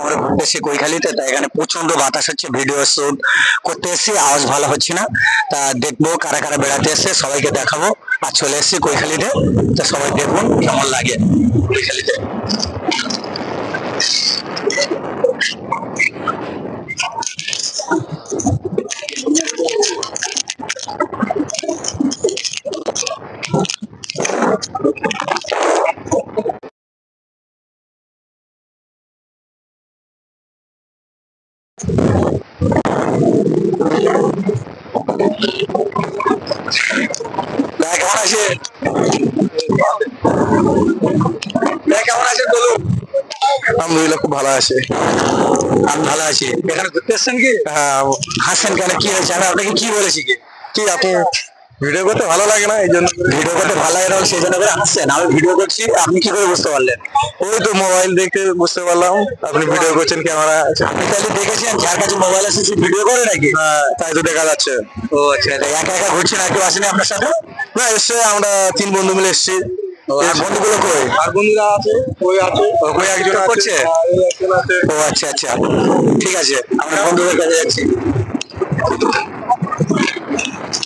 আমরা ঘুরতে এসেছি কৈখালিতে, তাই এখানে প্রচন্ড বাতাস হচ্ছে, ভিডিও শুট করতে এসেছি, আওয়াজ ভালো হচ্ছে না, তা দেখবো কারা কারা বেড়াতে এসছে, সবাইকে দেখাবো। আর চলে এসেছি কৈখালিতে, তা সবাই দেখুন কেমন লাগে কৈখালিতে। কেমন আছে? কেমন আছে বলুন? আলহামদুলিল্লাহ, খুব ভালো আছে। আমি ভালো আছি। এখানে ঘুরতে এসছেন কি? হ্যাঁ। হাসছেন কেন, কি হয়েছে? আমি আপনাকে কি বলেছি কি? কি আপনি ভিডিও করতে ভালো লাগে না, এই জন্য? ভিডিও করতে ভালো লাগে না সেই জন্য করে হাসছেন? আমি ভিডিও করছি, আপনি কি করে বুঝতে পারলেন? ওই তো মোবাইল দেখে বুঝতে পারলাম আপনি ভিডিও করছেন, ক্যামেরা আছে। আপনি তাহলে দেখেছেন যার কাছে মোবাইল আছে সে ভিডিও করে নাকি? হ্যাঁ, তাই তো দেখা যাচ্ছে। ও আচ্ছা, একা একা ঘুরছেন, আর কেউ আসেনি আপনার সাথে? না, এসছে, আমরা 3 বন্ধু মিলে এসছি। আর বন্ধুগুলো কই? আর বন্ধুরা আছে, ওই আছে, ওই একজন করছে। একজন আছে। ও আচ্ছা আচ্ছা, ঠিক আছে, আমরা বন্ধুদের কাছে যাচ্ছি।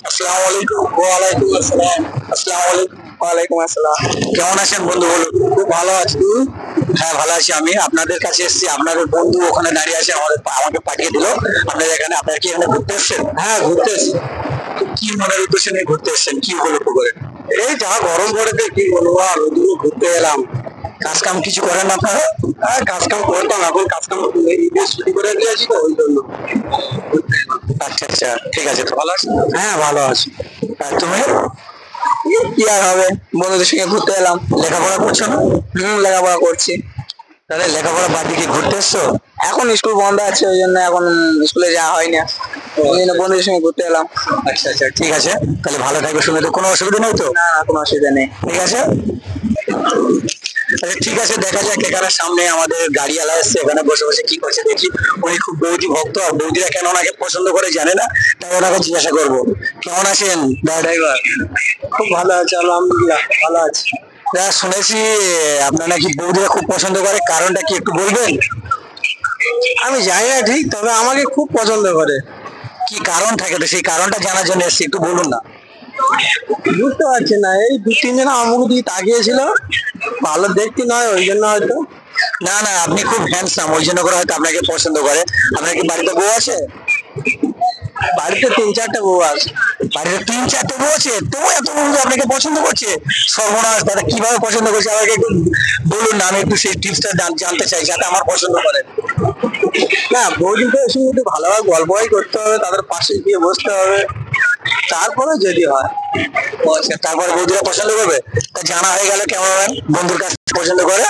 আসসালামু আলাইকুম। ওয়ালাইকুম আসসালাম। আসসালামু আলাইকুম। ওয়ালাইকুম আসসালাম। কেমন আছেন বন্ধু বলুন? খুব ভালো আছি। হ্যাঁ ভালো আছি। আমি আপনাদের কাছে এসেছি, আপনাদের বন্ধু ওখানে দাঁড়িয়ে আছে, আমাকে পাঠিয়ে দিল আপনাদের এখানে। আপনারা কি এখানে ঘুরতে এসেছেন? হ্যাঁ, ঘুরতে এসছি। কি মনের উদ্দেশ্যে নিয়ে ঘুরতে এসেছেন, কি উপলক্ষ করে? এই যা গরম পড়েছে, কি বলবো, আর ওদিকে ঘুরতে এলাম। কাজ কাম কিছু করেন না আপনারা? হ্যাঁ, কাজ কাম করতাম, এখন কাজ কাম ঈদের ছুটি করে দিয়েছি তো, ওই জন্য। আচ্ছা আচ্ছা, ঠিক আছে। তো ভালো আছি? হ্যাঁ, ভালো আছি। আর তুমি? কি আর হবে, বন্ধুদের সঙ্গে ঘুরতে এলাম। লেখাপড়া করছো না? লেখাপড়া করছি। তাহলে লেখাপড়া বাদ দিয়ে কি ঘুরতে এসছো? এখন স্কুল বন্ধ আছে, ওই জন্য এখন স্কুলে যাওয়া হয় না, ওই জন্য বন্ধুদের সঙ্গে ঘুরতে এলাম। আচ্ছা আচ্ছা, ঠিক আছে, তাহলে ভালো থাকবে, শুনে তো কোনো অসুবিধা নেই তো? না, কোনো অসুবিধা নেই। ঠিক আছে, আচ্ছা ঠিক আছে, দেখা যাক। এখানে সামনে আমাদের গাড়িওয়ালা এসছে, এখানে বসে বসে কি করছে দেখি। উনি খুব বৌদি ভক্ত, আর বৌদিরা কেন ওনাকে পছন্দ করে জানে না, তাই ওনাকে জিজ্ঞাসা করবো। কেমন আছেন ড্রাইভার? খুব ভালো আছে, আলহামদুলিল্লাহ, ভালো আছে। শুনেছি আপনার নাকি বৌদিরা খুব পছন্দ করে, কারণটা কি একটু বলবেন? আমি জানি না ঠিক, তবে আমাকে খুব পছন্দ করে। কি কারণ থাকে, তো সেই কারণটা জানার জন্য এসছি, একটু বলুন না। বুঝতে পারছি না, এই 2-3 জন আমার মুখের দিকে তাকিয়েছিল, ভালো দেখতে নয়, ওই জন্য হয়তো। না না, আপনি খুব হ্যান্ডসাম, ওই জন্য করে হয়তো আপনাকে পছন্দ করে। আপনার কি বাড়িতে বউ আছে? বাড়িতে 3-4টা বউ আছে। বাড়িতে 3-4টে বউ আছে, তবু এত বন্ধু আপনাকে পছন্দ করছে? সর্বনাশ, দাদা কিভাবে পছন্দ করছে আমাকে একটু বলুন না, আমি একটু সেই টিপসটা জানতে চাই, যাতে আমার পছন্দ করে। না, বৌদিদের সঙ্গে একটু ভালোভাবে গল্পই করতে হবে, তাদের পাশে গিয়ে বসতে হবে, তারপরে যদি হয়। ও আচ্ছা, তারপরে বৌদিরা পছন্দ করবে। তা জানা হয়ে গেল কেমন বন্ধুর কাছে পছন্দ করে।